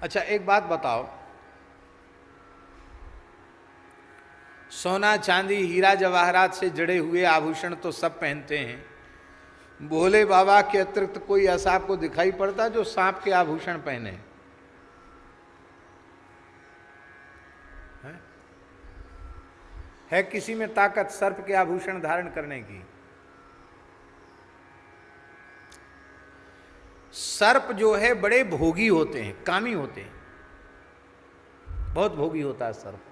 अच्छा एक बात बताओ, सोना चांदी हीरा जवाहरात से जड़े हुए आभूषण तो सब पहनते हैं, भोले बाबा के अतिरिक्त कोई ऐसा आपको दिखाई पड़ता जो सांप के आभूषण पहने? है किसी में ताकत सर्प के आभूषण धारण करने की? सर्प जो है बड़े भोगी होते हैं, कामी होते हैं, बहुत भोगी होता है सर्प।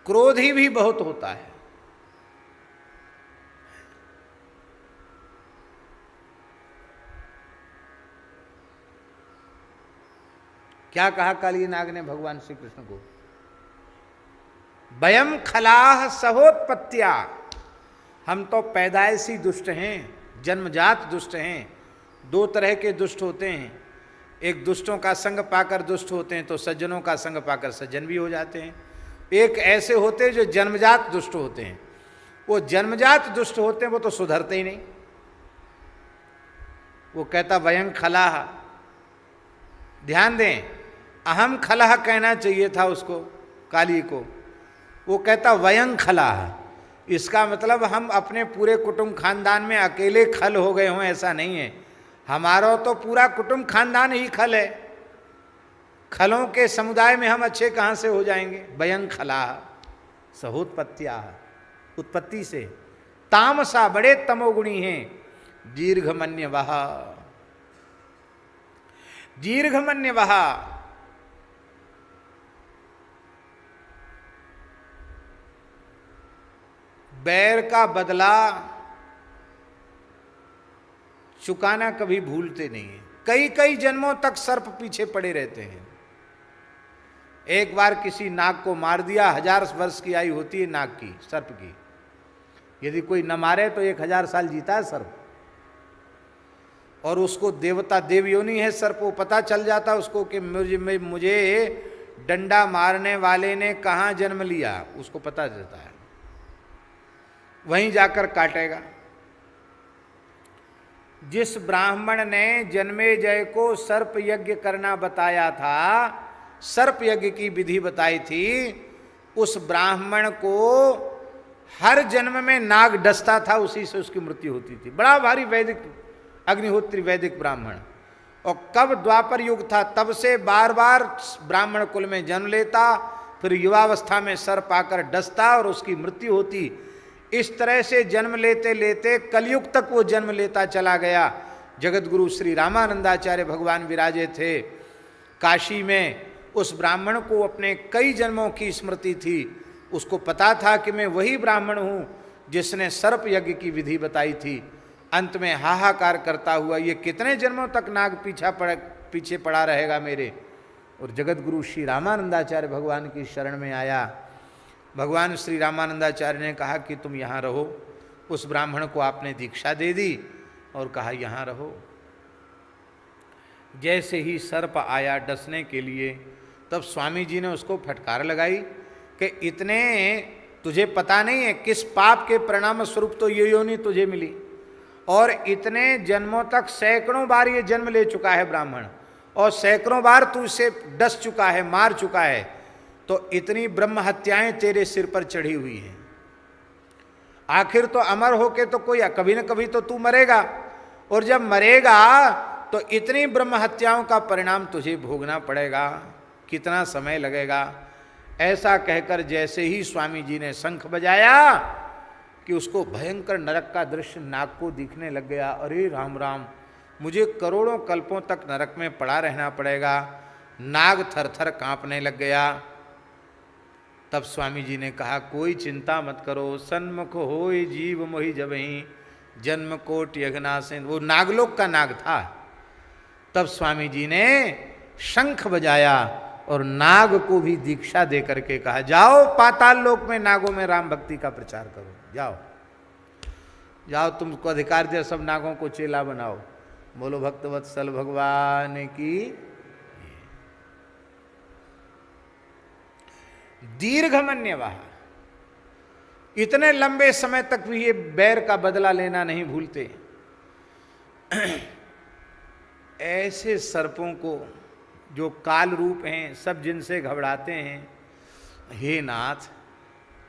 क्रोधी भी बहुत होता है। क्या कहा काली नाग ने भगवान श्री कृष्ण को? वयम खलाह सहोत्पत्त्या, हम तो पैदाइशी दुष्ट हैं, जन्मजात दुष्ट हैं। दो तरह के दुष्ट होते हैं, एक दुष्टों का संग पाकर दुष्ट होते हैं तो सज्जनों का संग पाकर सज्जन भी हो जाते हैं। एक ऐसे होते हैं जो जन्मजात दुष्ट होते हैं, वो जन्मजात दुष्ट होते हैं वो तो सुधरते ही नहीं। वो कहता वयं खलाह, ध्यान दें, अहम खलाह कहना चाहिए था उसको, काली को। वो कहता वयं खलाह, इसका मतलब हम अपने पूरे कुटुंब खानदान में अकेले खल हो गए हों ऐसा नहीं है, हमारा तो पूरा कुटुंब खानदान ही खल है। खलों के समुदाय में हम अच्छे कहाँ से हो जाएंगे? वयं खलाह सहोत्पत्त्या, उत्पत्ति से। तामसा, बड़े तमोगुणी हैं। दीर्घमन्यवः, दीर्घमन्यवः, बैर का बदला चुकाना कभी भूलते नहीं है। कई कई जन्मों तक सर्प पीछे पड़े रहते हैं। एक बार किसी नाग को मार दिया, 1000 वर्ष की आयु होती है नाग की, सर्प की। यदि कोई न मारे तो 1000 साल जीता है सर्प। और उसको देवता देवयोनि है सर्प, वो पता चल जाता उसको कि मुझे डंडा मारने वाले ने कहाँ जन्म लिया, उसको पता चलता है, वहीं जाकर काटेगा। जिस ब्राह्मण ने जन्मेजय को सर्प यज्ञ करना बताया था, सर्प यज्ञ की विधि बताई थी, उस ब्राह्मण को हर जन्म में नाग डसता था, उसी से उसकी मृत्यु होती थी। बड़ा भारी वैदिक अग्निहोत्री वैदिक ब्राह्मण। और कब द्वापर युग था तब से बार बार ब्राह्मण कुल में जन्म लेता, फिर युवावस्था में सर्प आकर डसता और उसकी मृत्यु होती। इस तरह से जन्म लेते लेते कलयुग तक वो जन्म लेता चला गया। जगत गुरु श्री रामानंदाचार्य भगवान विराजे थे काशी में। उस ब्राह्मण को अपने कई जन्मों की स्मृति थी, उसको पता था कि मैं वही ब्राह्मण हूँ जिसने सर्प यज्ञ की विधि बताई थी। अंत में हाहाकार करता हुआ, ये कितने जन्मों तक नाग पीछे पड़ा रहेगा मेरे। और जगत गुरु श्री रामानंदाचार्य भगवान की शरण में आया। भगवान श्री रामानंदाचार्य ने कहा कि तुम यहाँ रहो। उस ब्राह्मण को आपने दीक्षा दे दी और कहा यहाँ रहो। जैसे ही सर्प आया डसने के लिए, तब स्वामी जी ने उसको फटकार लगाई कि इतने तुझे पता नहीं है किस पाप के परिणाम स्वरूप तो ये योनि तुझे मिली, और इतने जन्मों तक सैकड़ों बार ये जन्म ले चुका है ब्राह्मण, और सैकड़ों बार तू इसे डस चुका है, मार चुका है, तो इतनी ब्रह्म हत्याएं तेरे सिर पर चढ़ी हुई हैं। आखिर तो अमर होके तो कोई कभी न कभी तो तू मरेगा, और जब मरेगा तो इतनी ब्रह्म हत्याओं का परिणाम तुझे भोगना पड़ेगा, कितना समय लगेगा। ऐसा कहकर जैसे ही स्वामी जी ने शंख बजाया कि उसको भयंकर नरक का दृश्य नाग को दिखने लग गया। अरे राम राम, मुझे करोड़ों कल्पों तक नरक में पड़ा रहना पड़ेगा। नाग थरथर कांपने लग गया। तब स्वामी जी ने कहा कोई चिंता मत करो, सन्मुख होय जीव मोहि जबहि जन्म कोटि अघनासेन। वो नागलोक का नाग था। तब स्वामी जी ने शंख बजाया और नाग को भी दीक्षा दे करके कहा जाओ पाताल लोक में नागों में राम भक्ति का प्रचार करो, जाओ जाओ, तुमको अधिकार दिया, सब नागों को चेला बनाओ। बोलो भक्तवत्सल भगवान की। दीर्घमन्यवः, इतने लंबे समय तक भी ये बैर का बदला लेना नहीं भूलते। ऐसे सर्पों को जो काल रूप हैं, सब जिनसे घबराते हैं, हे नाथ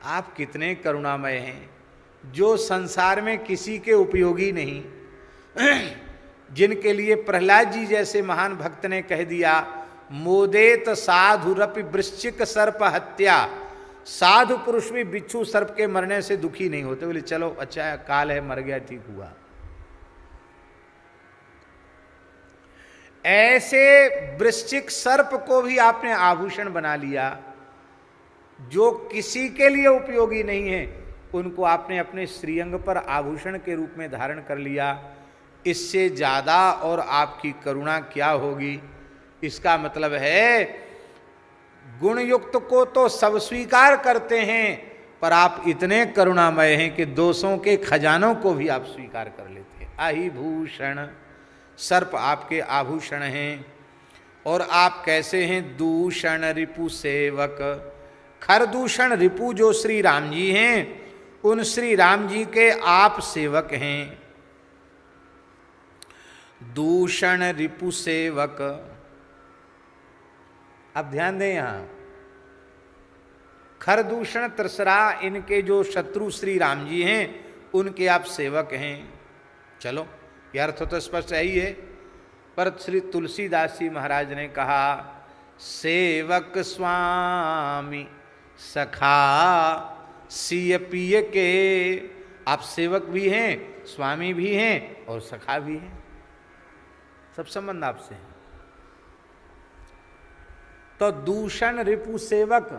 आप कितने करुणामय हैं, जो संसार में किसी के उपयोगी नहीं, जिनके लिए प्रहलाद जी जैसे महान भक्त ने कह दिया, मोदेत साधुरपि वृश्चिक सर्प हत्या, साधु पुरुष भी बिच्छू सर्प के मरने से दुखी नहीं होते। बोले चलो अच्छा काल है, मर गया, ठीक हुआ। ऐसे वृश्चिक सर्प को भी आपने आभूषण बना लिया, जो किसी के लिए उपयोगी नहीं है उनको आपने अपने श्रीअंग पर आभूषण के रूप में धारण कर लिया। इससे ज्यादा और आपकी करुणा क्या होगी। इसका मतलब है गुण युक्त को तो सब स्वीकार करते हैं, पर आप इतने करुणामय हैं कि दोषों के खजानों को भी आप स्वीकार कर लेते हैं। आहिभूषण, सर्प आपके आभूषण हैं। और आप कैसे हैं, दूषण रिपु सेवक। खरदूषण रिपु जो श्री राम जी हैं, उन श्री राम जी के आप सेवक हैं। दूषण रिपु सेवक, अब ध्यान दें यहां, खरदूषण त्रिसरा इनके जो शत्रु श्री राम जी हैं, उनके आप सेवक हैं। चलो यह अर्थ तो स्पष्ट है ही है, पर श्री तुलसीदास जी महाराज ने कहा, सेवक स्वामी सखा सिय पिय के। आप सेवक भी हैं, स्वामी भी हैं और सखा भी हैं, सब संबंध आपसे हैं। तो दूषण रिपु सेवक,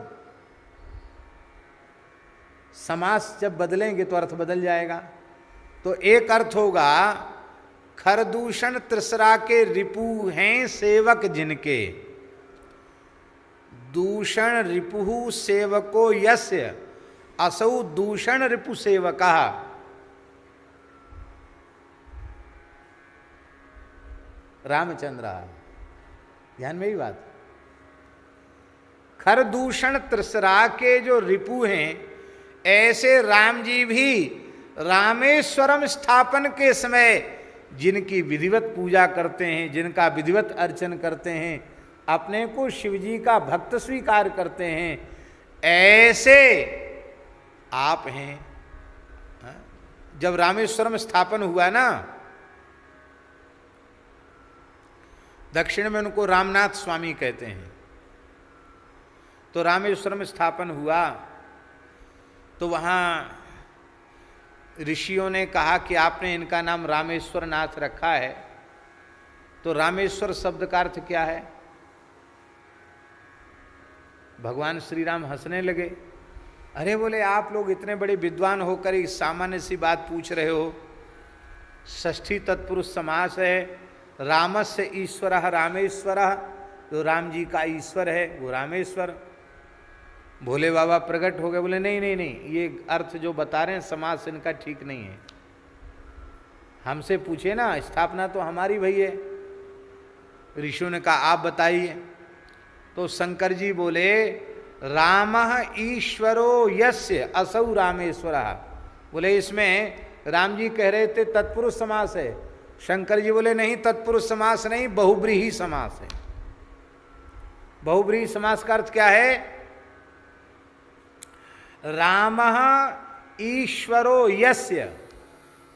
समास जब बदलेंगे तो अर्थ बदल जाएगा। तो एक अर्थ होगा, खरदूषण त्रिसरा के रिपु हैं सेवक जिनके, दूषण रिपुहु सेवको यस्य असौ दूषण रिपु सेवका। रामचंद्र, ध्यान में ही बात, खरदूषण त्रिसरा के जो रिपु हैं, ऐसे राम जी भी रामेश्वरम स्थापन के समय जिनकी विधिवत पूजा करते हैं, जिनका विधिवत अर्चन करते हैं, अपने को शिवजी का भक्त स्वीकार करते हैं, ऐसे आप हैं। जब रामेश्वरम स्थापन हुआ ना, दक्षिण में उनको रामनाथ स्वामी कहते हैं, तो रामेश्वरम स्थापन हुआ तो वहाँ ऋषियों ने कहा कि आपने इनका नाम रामेश्वर नाथ रखा है, तो रामेश्वर शब्द का अर्थ क्या है। भगवान श्री राम हंसने लगे, अरे बोले आप लोग इतने बड़े विद्वान होकर इस सामान्य सी बात पूछ रहे हो। षष्ठी तत्पुरुष समास है, रामस्य ईश्वरः रामेश्वरः, जो राम जी का ईश्वर है वो रामेश्वर। भोले बाबा प्रकट हो गए, बोले नहीं नहीं नहीं, ये अर्थ जो बता रहे हैं समास इनका ठीक नहीं है। हमसे पूछे ना, स्थापना तो हमारी भई है। ऋषियों ने कहा आप बताइए। तो शंकर जी बोले, रामः ईश्वरो यस्य असौ रामेश्वरः। बोले इसमें राम जी कह रहे थे तत्पुरुष समास है। शंकर जी बोले नहीं, तत्पुरुष समास नहीं, बहुब्रीहि समास है। बहुब्रीहि समास का अर्थ क्या है, रामः ईश्वरो यस्य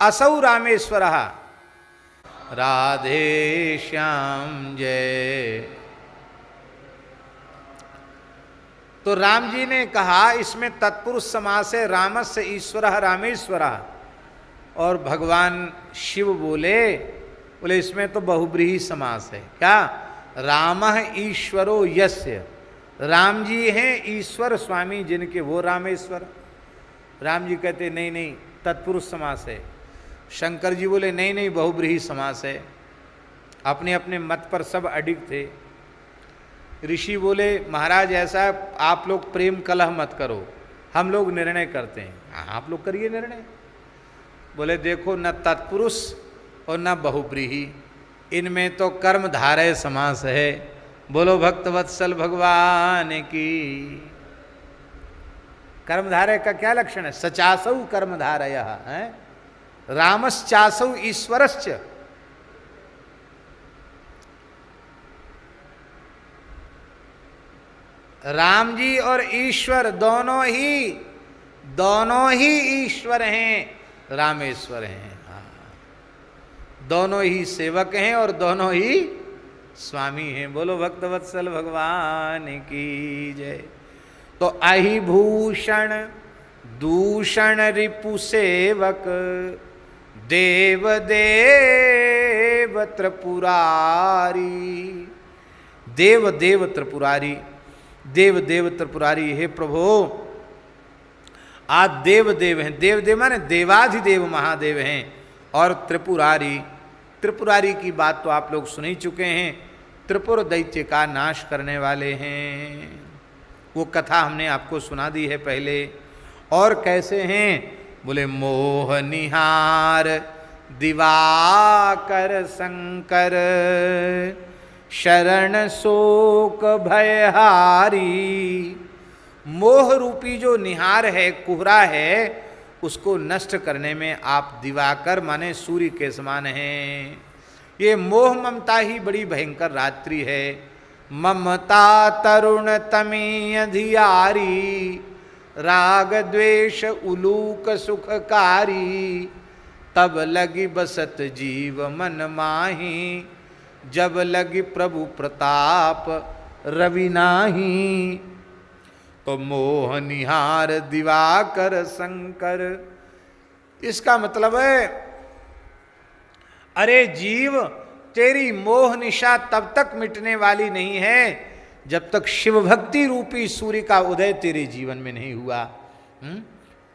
असौ रामेश्वरः। राधे श्याम जय। तो राम जी ने कहा इसमें तत्पुरुष समास है, रामस्य ईश्वरः रामेश्वरः। और भगवान शिव बोले इसमें तो बहुब्रीहि समास है। क्या, रामः ईश्वरो यस्य, राम जी हैं ईश्वर स्वामी जिनके, वो रामेश्वर। राम जी कहते नहीं नहीं तत्पुरुष समास है। शंकर जी बोले नहीं नहीं बहुब्रीहि समास है। अपने अपने मत पर सब अडिग थे। ऋषि बोले महाराज ऐसा आप लोग प्रेम कलह मत करो, हम लोग निर्णय करते हैं। आप लोग करिए निर्णय। बोले देखो न तत्पुरुष और न बहुब्रीहि, इनमें तो कर्मधारय समास है। बोलो भक्तवत्सल भगवान की। कर्मधारय का क्या लक्षण है, सचासौ कर्मधारय है, रामश्चासौ ईश्वरश्च। राम जी और ईश्वर दोनों ही ईश्वर हैं, रामेश्वर हैं। हाँ, दोनों ही सेवक हैं और दोनों ही स्वामी हैं। बोलो भक्तवत्सल भगवान की जय। तो अहि भूषण दूषण रिपु सेवक देव देव त्रिपुरारी। देव देव त्रिपुरारी, देव देव त्रिपुरारी। हे प्रभु आप देव देव हैं। देव देव माने देवाधिदेव महादेव हैं। और त्रिपुरारी, त्रिपुरारी की बात तो आप लोग सुन ही चुके हैं। त्रिपुर दैत्य का नाश करने वाले हैं। वो कथा हमने आपको सुना दी है पहले। और कैसे हैं? बोले मोह निहार दिवाकर शंकर शरण शोक भयहारी। मोह रूपी जो निहार है, कुहरा है, उसको नष्ट करने में आप दिवाकर माने सूर्य के समान हैं। ये मोह ममता ही बड़ी भयंकर रात्रि है। ममता तरुण तमी अधियारी राग द्वेष उलूक सुखकारी। तब लगी बसत जीव मन माही जब लगी प्रभु प्रताप रवि नाही। तो मोह निहार दिवाकर शंकर, इसका मतलब है अरे जीव तेरी मोह निशा तब तक मिटने वाली नहीं है जब तक शिव भक्ति रूपी सूर्य का उदय तेरे जीवन में नहीं हुआ।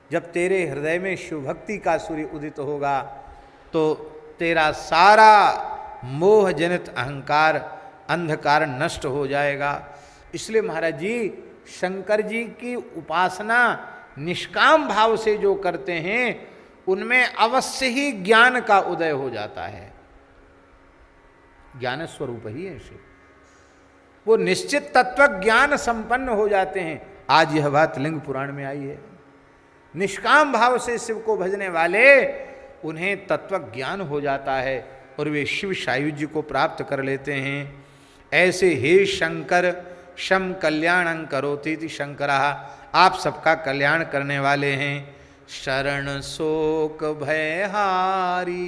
जब तेरे हृदय में शिव भक्ति का सूर्य उदित होगा तो तेरा सारा मोह जनित अहंकार अंधकार नष्ट हो जाएगा। इसलिए महाराज जी शंकर जी की उपासना निष्काम भाव से जो करते हैं उनमें अवश्य ही ज्ञान का उदय हो जाता है। ज्ञान स्वरूप ही है शिव, वो निश्चित तत्व ज्ञान संपन्न हो जाते हैं। आज यह बात लिंग पुराण में आई है। निष्काम भाव से शिव को भजने वाले उन्हें तत्व ज्ञान हो जाता है और वे शिव सायुज्य को प्राप्त कर लेते हैं। ऐसे हे शंकर शम कल्याणं करोति इति शंकरः, आप सबका कल्याण करने वाले हैं। शरण शोक भयहारी,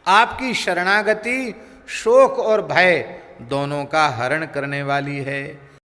आपकी शरणागति शोक और भय दोनों का हरण करने वाली है।